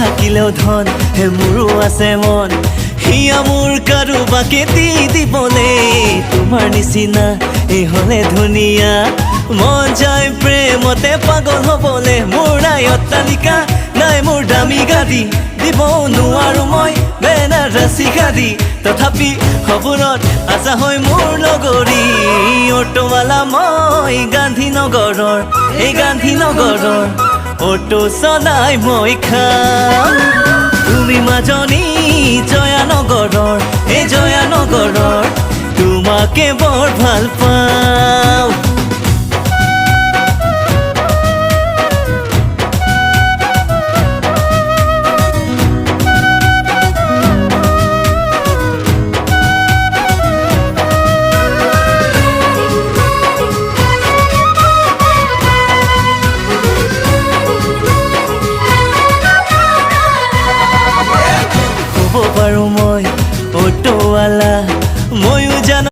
নাথাকিলেও ধন হে মোৰো আছে মন হিয়া মোৰ কাৰোবাকে দি দিবলে তোমাৰ নিচিনা এই হলে ধুনীয়া মন যায় প্ৰেমতে পাগল হবলে মোৰ নাই অট্টালিকা নাই মোৰ দামী গাড়ী দিব নোৱাৰো মই বেনাৰসী শাড়ী তথাপি সপোনত আছা হয় মোৰ লগৰী অটোৱালা মই গান্ধীনগৰৰ এই গান্ধীনগৰৰ অটো চলাই মই খাম তুমি মাজনী জয়ানগৰৰ এই জয়ানগৰৰ তোমাকে বৰ ভাল পাওঁ পাৰো মই অটোৱালা